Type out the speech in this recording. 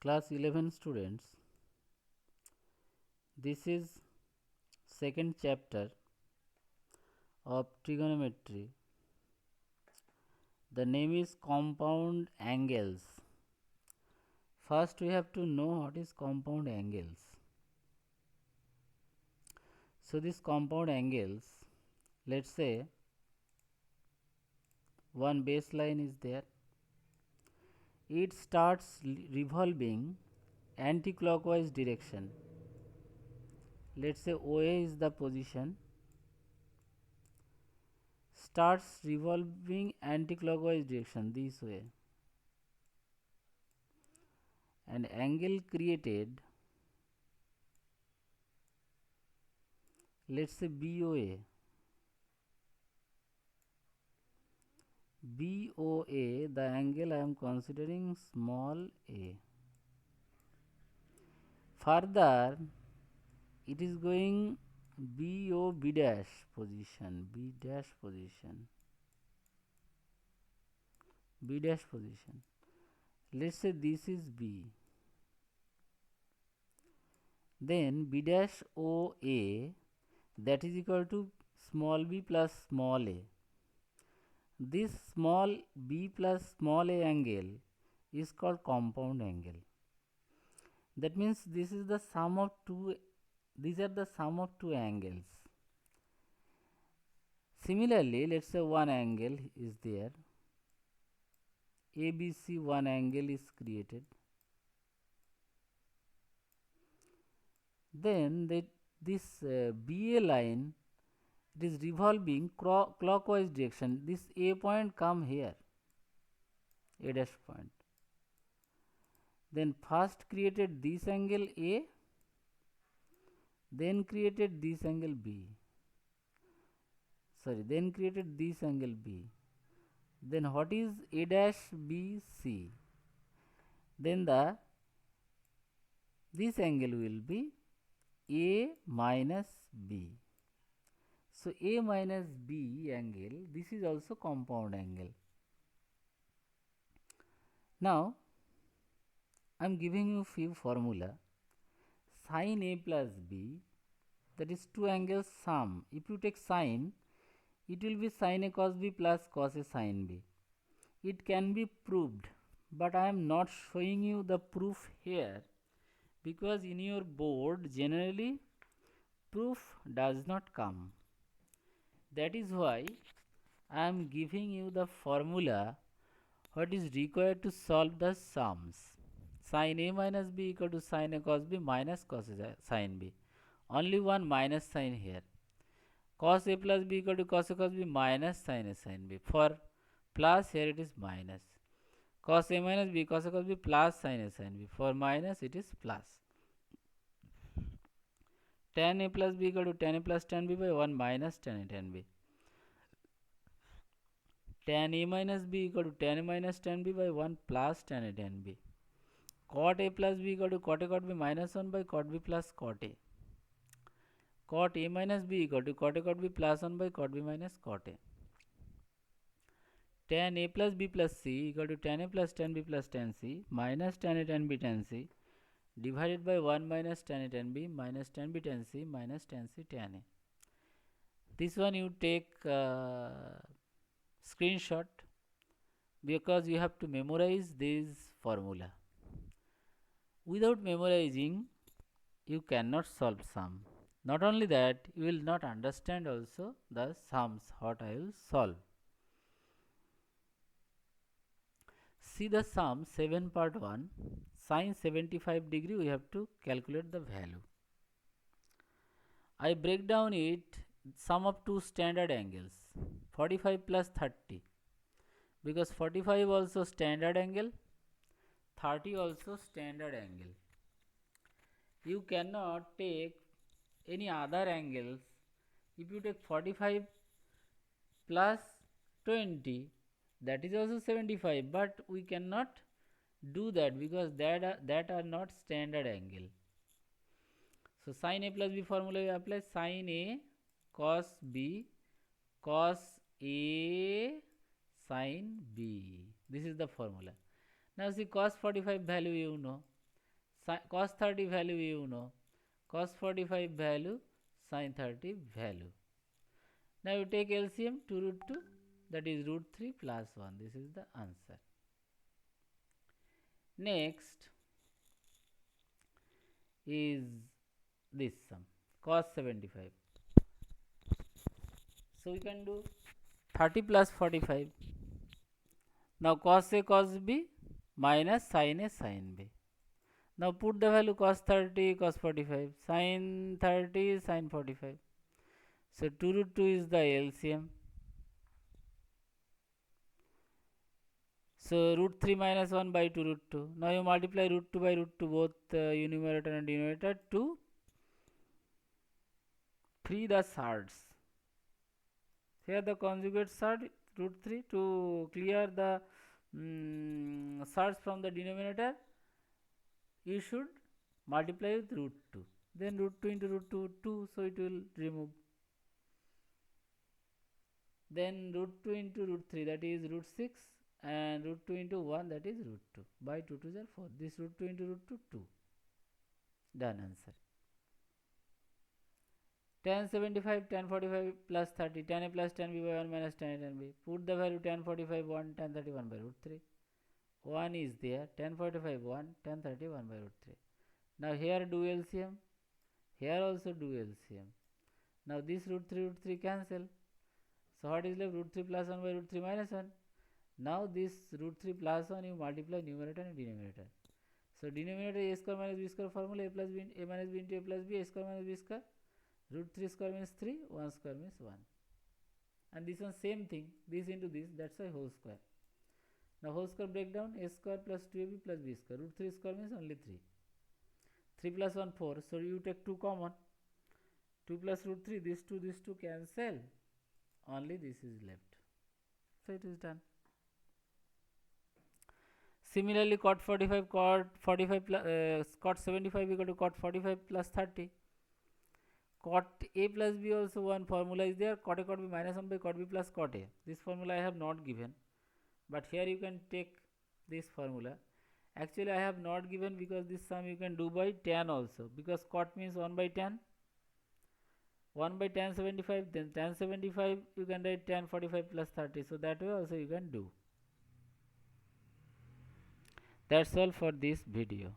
Class 11 students, this is second chapter of trigonometry. The name is compound angles. First we have to know what is compound angles. So these compound angles, let's say one baseline is there. It starts revolving anti-clockwise direction. Let's say OA is the position, starts revolving anti-clockwise direction this way, and angle created, let's say BOA. BOA, the angle I am considering small a. Further, it is going BOB dash position, B dash position, B dash position. Let's say this is B. Then B dash OA, that is equal to small b plus small a. This small b plus small a angle is called compound angle. That means this is the sum of two, these are the sum of two angles. Similarly, let's say one angle is there, ABC, one angle is created. Then this BA line, it is revolving clockwise direction. This A point come here, A dash point. Then first created this angle A, then created this angle B. Then created this angle B. Then what is A dash B C? Then this angle will be A minus B. So A minus B angle, this is also compound angle. Now I am giving you few formula. Sin A plus B, that is two angles sum. If you take sin, it will be sin A cos B plus cos A sin B. It can be proved, but I am not showing you the proof here because in your board generally proof does not come. That is why I am giving you the formula what is required to solve the sums. Sin A minus B equal to sin A cos B minus cos A sin B. Only one minus sign here. Cos A plus B equal to cos A cos B minus sin A sin B. For plus here it is minus. Cos A minus B cos A cos B plus sin A sin B. For minus it is plus. Tan A plus B equal to tan A plus tan B by 1 minus tan A tan B. Tan A minus B equal to tan A minus tan B by 1 plus tan A tan B. Cot A plus B equal to cot A cot B minus 1 by cot B plus cot A. Cot A minus B equal to cot A cot B plus 1 by cot B minus cot A. Tan A plus B plus C equal to tan A plus tan B plus tan C minus tan A tan B tan C divided by 1 minus tan A tan B minus tan B tan C minus tan C tan A. This one you take screenshot because you have to memorize this formula. Without memorizing, you cannot solve sum. Not only that, you will not understand also the sums what I will solve. See the sum 7 part 1, sin 75 degree we have to calculate the value. I break down it sum of two standard angles 45 plus 30 because 45 also standard angle, 30 also standard angle. You cannot take any other angles. If you take 45 plus 20, that is also 75, but we cannot do that because that are not standard angle. So sin A plus B formula we apply sin A cos B cos A sin B. This is the formula. Now see cos 45 value you know. cos 30 value you know, cos 45 value, sin 30 value. Now you take LCM 2 root 2, that is root 3 plus 1. This is the answer. Next is this sum, cos 75. So we can do 30 plus 45. Now cos A cos B minus sin A sin B. Now put the value cos 30 cos 45, sin 30 sin 45. So 2 root 2 is the LCM. So root 3 minus 1 by 2 root 2. Now you multiply root 2 by root 2 both numerator and denominator to free the surds. Here the conjugate surd root 3 to clear the surds from the denominator. You should multiply with root 2. Then root 2 into root 2, 2, so it will remove. Then root 2 into root 3, that is root 6, and root 2 into 1, that is root 2. By 2 2 are 4. This root 2 into root 2, 2. Done answer. Tan 75, tan 45 plus 30, tan A plus tan B by 1 minus tan A tan B. Put the value tan 45 1, tan 31 by root 3. 1 is there, tan 45 1, tan 31 by root 3. Now here do LCM, here also do LCM. Now this root 3 cancel. So what is left? Root 3 plus 1 by root 3 minus 1. Now this root 3 plus 1 you multiply numerator and denominator. So denominator a square minus b square formula, a plus b, a minus b into a plus b, a square minus b square. Root 3 square means 3, 1 square means 1. And this one same thing, this into this, that's why whole square. Now whole square breakdown, a square plus 2ab plus b square. Root 3 square means only 3. 3 plus 1 4, so you take 2 common. 2 plus root 3, this 2 cancel. Only this is left. So it is done. Similarly, cot 45, cot 45 plus cot 75 equal to cot 45 plus 30. Cot A plus B also one formula is there. Cot A cot B minus 1 by cot B plus cot A. This formula I have not given, but here you can take this formula. Actually I have not given because this sum you can do by tan also, because cot means 1 by tan. 1 by tan 75, then tan 75 you can write tan 45 plus 30. So that way also you can do. That's all for this video.